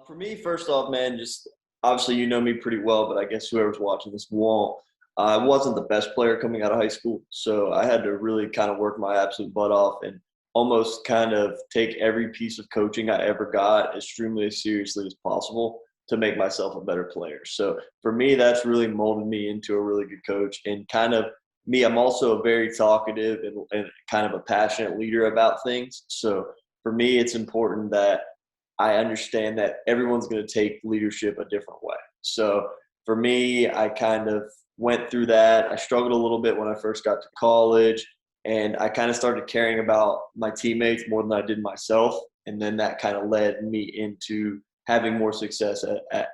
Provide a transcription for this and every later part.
For me, first off, man, just obviously you know me pretty well, but I guess whoever's watching this won't. I wasn't the best player coming out of high school, so I had to really kind of work my absolute butt off and almost kind of take every piece of coaching I ever got extremely as seriously as possible to make myself a better player. So for me, that's really molded me into a really good coach and kind of me. I'm also a very talkative and kind of a passionate leader about things. So for me, it's important that I understand that everyone's going to take leadership a different way. So for me, I kind of went through that. I struggled a little bit when I first got to college, and I kind of started caring about my teammates more than I did myself. And then that kind of led me into having more success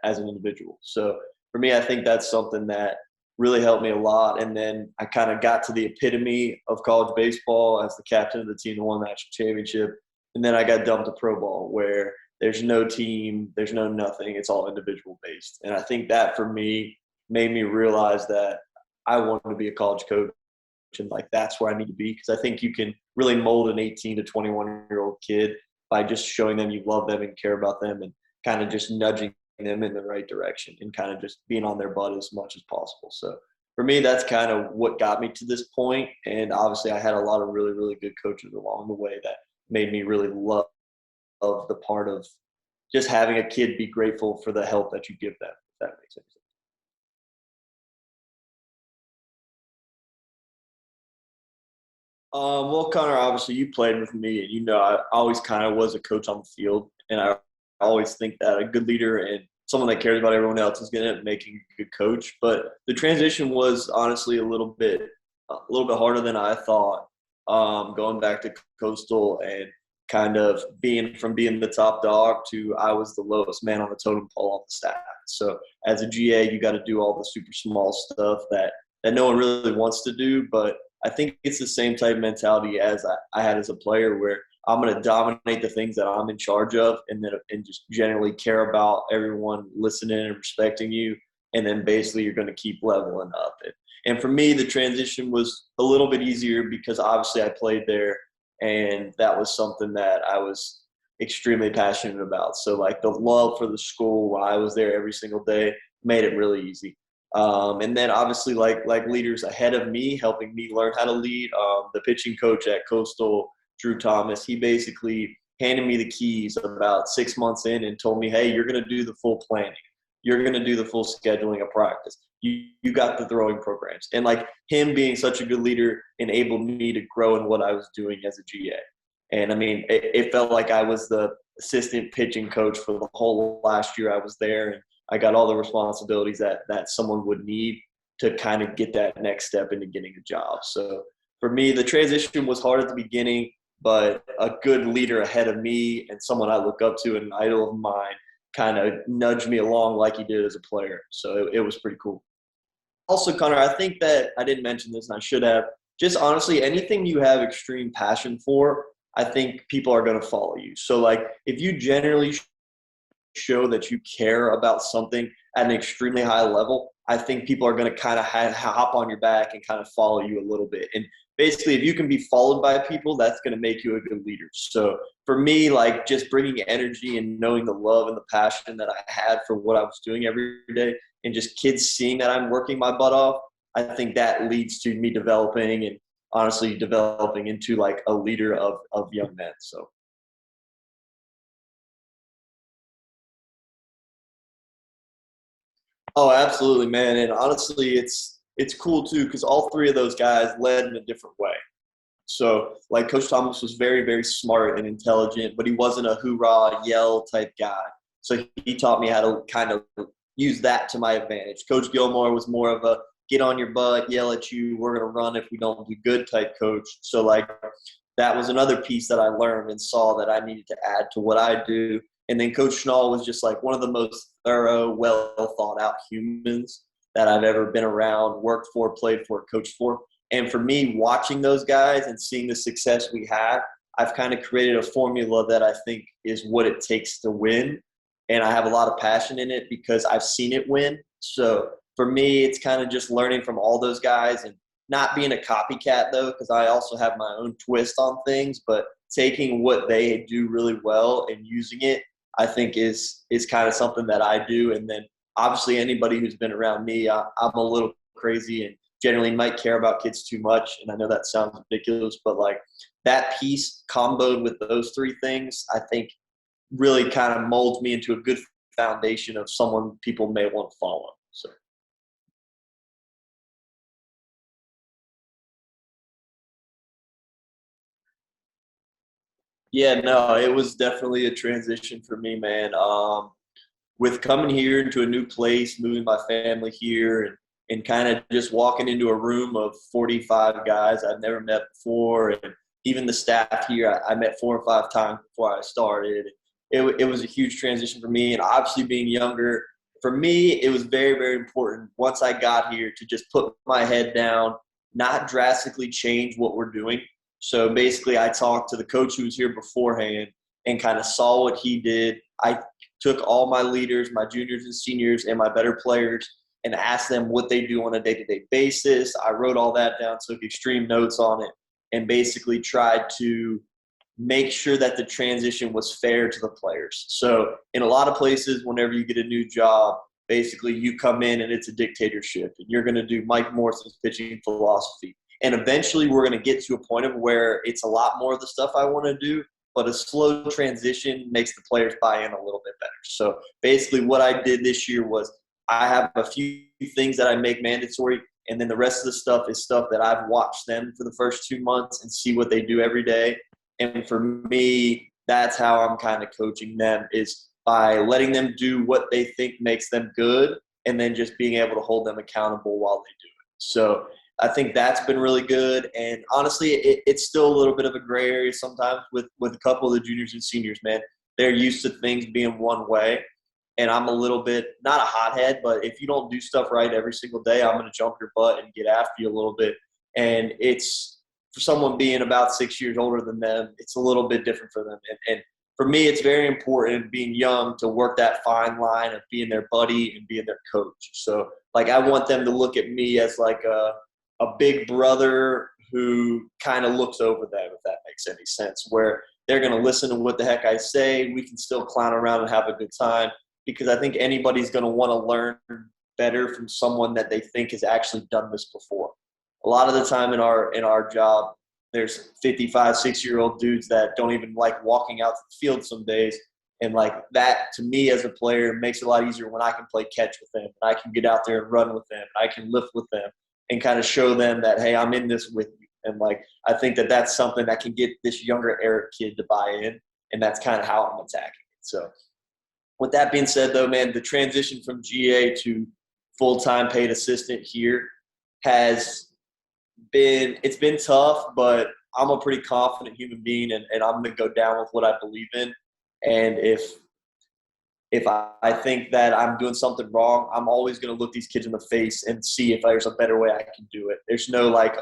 as an individual. So for me, I think that's something that really helped me a lot. And then I kind of got to the epitome of college baseball as the captain of the team that won the national championship. And then I got dumped to pro ball where there's no team, there's no nothing. It's all individual based. And I think that for me made me realize that I wanted to be a college coach and like that's where I need to be because I think you can really mold an 18 to 21-year-old kid by just showing them you love them and care about them and kind of just nudging them in the right direction and kind of just being on their butt as much as possible. So for me, that's kind of what got me to this point. And obviously I had a lot of really, really good coaches along the way that made me really love of the part of just having a kid be grateful for the help that you give them, if that makes sense. Well, Connor, obviously you played with me, and you know I always kind of was a coach on the field, and I always think that a good leader and someone that cares about everyone else is going to end up making a good coach. But the transition was honestly a little bit harder than I thought. Going back to Coastal and kind of being the top dog to I was the lowest man on the totem pole on the staff. So as a GA, you got to do all the super small stuff that no one really wants to do, but I think it's the same type of mentality as I had as a player where I'm going to dominate the things that I'm in charge of and just generally care about everyone listening and respecting you. And then basically you're going to keep leveling up. And for me, the transition was a little bit easier because obviously I played there and that was something that I was extremely passionate about. So like the love for the school while I was there every single day made it really easy. And then obviously like leaders ahead of me, helping me learn how to lead. The pitching coach at Coastal, Drew Thomas, he basically handed me the keys about 6 months in and told me, hey, you're going to do the full planning. You're going to do the full scheduling of practice. You got the throwing programs. And like him being such a good leader enabled me to grow in what I was doing as a GA. And I mean, it felt like I was the assistant pitching coach for the whole last year I was there. And I got all the responsibilities that someone would need to kind of get that next step into getting a job. So for me, the transition was hard at the beginning, but a good leader ahead of me and someone I look up to and an idol of mine kind of nudged me along like he did as a player. So it was pretty cool. Also, Connor, I think that I didn't mention this and I should have. Just honestly, anything you have extreme passion for, I think people are going to follow you. So like if you generally show that you care about something at an extremely high level, I think people are going to kind of hop on your back and kind of follow you a little bit. And basically, if you can be followed by people, that's going to make you a good leader. So for me, like just bringing energy and knowing the love and the passion that I had for what I was doing every day and just kids seeing that I'm working my butt off, I think that leads to me developing and honestly developing into like a leader of young men. So. Oh, absolutely, man. And honestly, it's cool too because all three of those guys led in a different way. So, like Coach Thomas was very, very smart and intelligent, but he wasn't a hoorah yell type guy. So he taught me how to kind of use that to my advantage. Coach Gilmore was more of a get on your butt, yell at you, we're gonna run if we don't do good type coach. So like that was another piece that I learned and saw that I needed to add to what I do. And then Coach Schnall was just like one of the most thorough, well thought out humans that I've ever been around, worked for, played for, coached for. And for me, watching those guys and seeing the success we have, I've kind of created a formula that I think is what it takes to win. And I have a lot of passion in it because I've seen it win. So for me, it's kind of just learning from all those guys and not being a copycat though, because I also have my own twist on things, but taking what they do really well and using it I think is kind of something that I do. And then obviously anybody who's been around me, I'm a little crazy and generally might care about kids too much. And I know that sounds ridiculous, but like that piece comboed with those three things, I think really kind of molds me into a good foundation of someone people may want to follow. So. Yeah, no, it was definitely a transition for me, man. With coming here into a new place, moving my family here, and kind of just walking into a room of 45 guys I've never met before. And even the staff here, I met 4 or 5 times before I started. It was a huge transition for me. And obviously, being younger, for me, it was very, very important once I got here to just put my head down, not drastically change what we're doing. So basically, I talked to the coach who was here beforehand and kind of saw what he did. I took all my leaders, my juniors and seniors, and my better players and asked them what they do on a day-to-day basis. I wrote all that down, took extreme notes on it, and basically tried to make sure that the transition was fair to the players. So in a lot of places, whenever you get a new job, basically you come in and it's a dictatorship, and you're going to do Mike Morrison's pitching philosophy. And eventually we're going to get to a point of where it's a lot more of the stuff I want to do, but a slow transition makes the players buy in a little bit better. So basically what I did this year was I have a few things that I make mandatory, and then the rest of the stuff is stuff that I've watched them for the first 2 months and see what they do every day. And for me, that's how I'm kind of coaching them, is by letting them do what they think makes them good and then just being able to hold them accountable while they do it. So I think that's been really good. And honestly, it's still a little bit of a gray area sometimes with a couple of the juniors and seniors, man. They're used to things being one way. And I'm a little bit, not a hothead, but if you don't do stuff right every single day, I'm going to jump your butt and get after you a little bit. And it's, for someone being about 6 years older than them, it's a little bit different for them. And for me, it's very important being young to work that fine line of being their buddy and being their coach. So, like, I want them to look at me as like a big brother who kind of looks over them, if that makes any sense, where they're going to listen to what the heck I say. We can still clown around and have a good time, because I think anybody's going to want to learn better from someone that they think has actually done this before. A lot of the time in our job, there's 55, 6-year-old dudes that don't even like walking out to the field some days. And like that, to me as a player, makes it a lot easier when I can play catch with them, and I can get out there and run with them, and I can lift with them and kind of show them that, hey, I'm in this with you. And like, I think that that's something that can get this younger Eric kid to buy in. And that's kind of how I'm attacking it. So with that being said, though, man, the transition from GA to full-time paid assistant here it's been tough, but I'm a pretty confident human being, and I'm going to go down with what I believe in. And if I think that I'm doing something wrong, I'm always going to look these kids in the face and see if there's a better way I can do it. There's no like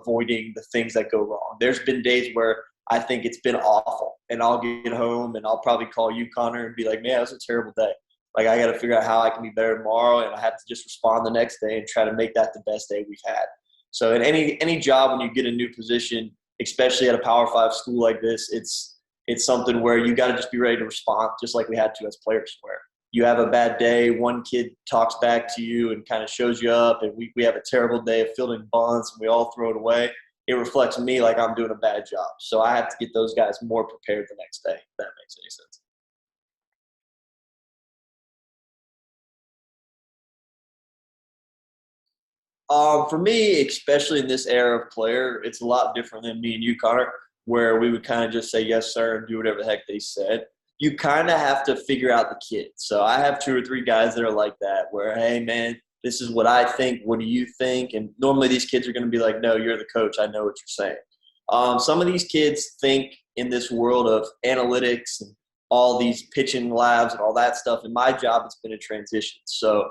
avoiding the things that go wrong. There's been days where I think it's been awful, and I'll get home and I'll probably call you, Connor, and be like, man, it was a terrible day. Like, I got to figure out how I can be better tomorrow, and I have to just respond the next day and try to make that the best day we've had. So in any job, when you get a new position, especially at a Power 5 school like this, it's something where you got to just be ready to respond, just like we had to as players, where you have a bad day, one kid talks back to you and kind of shows you up, and we have a terrible day of fielding bunts and we all throw it away. It reflects me like I'm doing a bad job. So I have to get those guys more prepared the next day, if that makes any sense. For me, especially in this era of player, it's a lot different than me and you, Connor, where we would kind of just say yes, sir, and do whatever the heck they said. You kind of have to figure out the kid. So I have 2 or 3 guys that are like that, where, hey, man, this is what I think. What do you think? And normally these kids are going to be like, no, you're the coach. I know what you're saying. Some of these kids think in this world of analytics and all these pitching labs and all that stuff. In my job, it's been a transition. So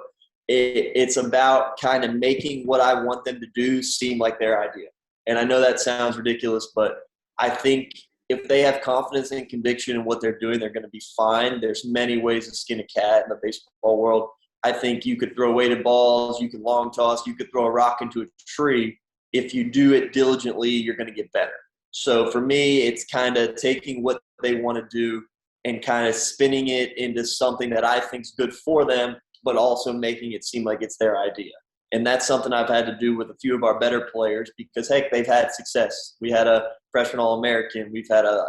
it's about kind of making what I want them to do seem like their idea. And I know that sounds ridiculous, but I think if they have confidence and conviction in what they're doing, they're going to be fine. There's many ways to skin a cat in the baseball world. I think you could throw weighted balls, you could long toss, you could throw a rock into a tree. If you do it diligently, you're going to get better. So for me, it's kind of taking what they want to do and kind of spinning it into something that I think is good for them, but also making it seem like it's their idea. And that's something I've had to do with a few of our better players because, heck, they've had success. We had a freshman All-American. We've had a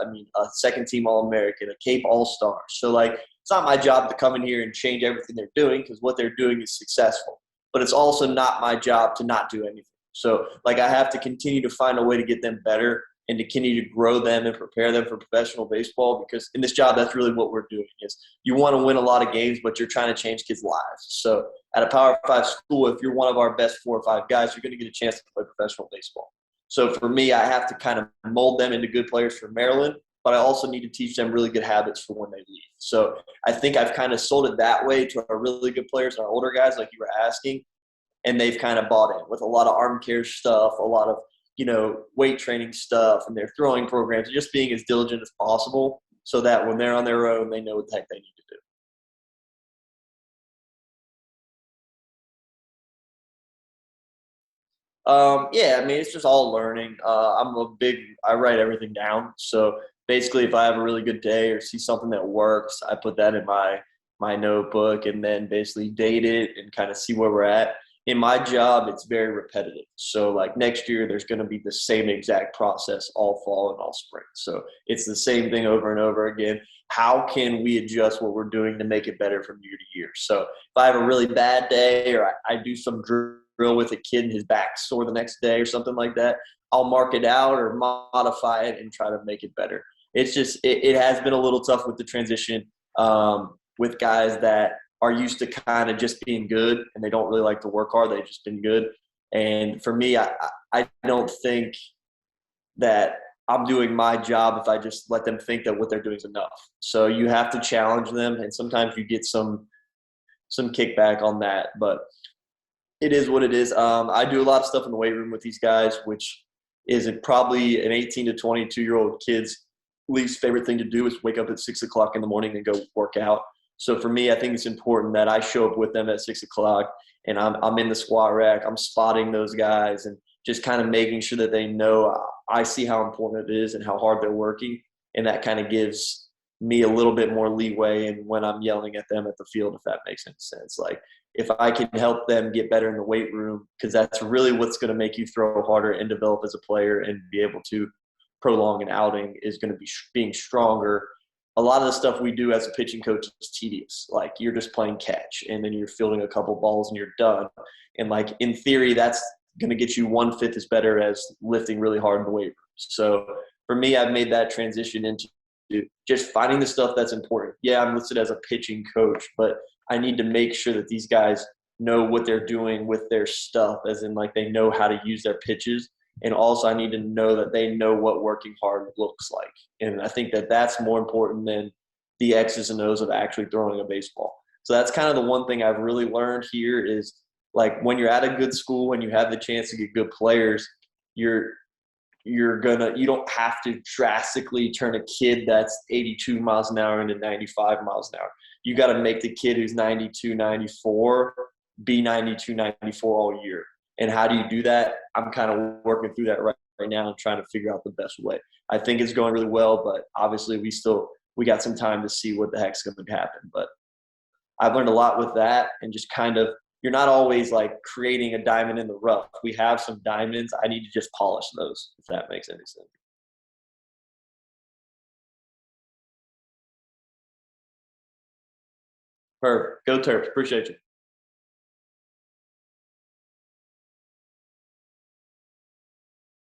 second-team All-American, a Cape All-Star. So, like, it's not my job to come in here and change everything they're doing because what they're doing is successful. But it's also not my job to not do anything. So, like, I have to continue to find a way to get them better and to continue to grow them and prepare them for professional baseball because in this job, that's really what we're doing is you want to win a lot of games, but you're trying to change kids' lives. So at a Power 5 school, if you're one of our best 4 or 5 guys, you're going to get a chance to play professional baseball. So for me, I have to kind of mold them into good players for Maryland, but I also need to teach them really good habits for when they leave. So I think I've kind of sold it that way to our really good players and our older guys, like you were asking, and they've kind of bought in with a lot of arm care stuff, a lot of weight training stuff and their throwing programs, just being as diligent as possible so that when they're on their own, they know what the heck they need to do. Yeah, I mean, it's just all learning. I write everything down. So basically, if I have a really good day or see something that works, I put that in my notebook and then basically date it and kind of see where we're at. In my job, it's very repetitive. So like next year, there's going to be the same exact process all fall and all spring. So it's the same thing over and over again. How can we adjust what we're doing to make it better from year to year? So if I have a really bad day or I do some drill with a kid and his back sore the next day or something like that, I'll mark it out or modify it and try to make it better. It's just it has been a little tough with the transition with guys that are used to kind of just being good and they don't really like to work hard. They've just been good. And for me, I don't think that I'm doing my job if I just let them think that what they're doing is enough. So you have to challenge them, and sometimes you get some kickback on that. But it is what it is. I do a lot of stuff in the weight room with these guys, which is probably an 18 to 22-year-old kid's least favorite thing to do is wake up at 6 o'clock in the morning and go work out. So for me, I think it's important that I show up with them at 6 o'clock and I'm in the squat rack. I'm spotting those guys and just kind of making sure that they know I see how important it is and how hard they're working. And that kind of gives me a little bit more leeway in when I'm yelling at them at the field, if that makes any sense. Like if I can help them get better in the weight room, because that's really what's going to make you throw harder and develop as a player and be able to prolong an outing is going to be being stronger. A lot of the stuff we do as a pitching coach is tedious. Like you're just playing catch and then you're fielding a couple balls and you're done. And like in theory, that's going to get you 1/5 as better as lifting really hard in the weight room. So for me, I've made that transition into just finding the stuff that's important. Yeah, I'm listed as a pitching coach, but I need to make sure that these guys know what they're doing with their stuff, as in like they know how to use their pitches. And also I need to know that they know what working hard looks like. And I think that that's more important than the X's and O's of actually throwing a baseball. So that's kind of the one thing I've really learned here is like when you're at a good school and you have the chance to get good players, you don't have to drastically turn a kid that's 82 miles an hour into 95 miles an hour. You got to make the kid who's 92, 94 be 92, 94 all year. And how do you do that? I'm kind of working through that right now and trying to figure out the best way. I think it's going really well, but obviously we got some time to see what the heck's going to happen. But I've learned a lot with that and just kind of you're not always like creating a diamond in the rough. We have some diamonds. I need to just polish those, if that makes any sense. Perfect. Go Terps. Appreciate you.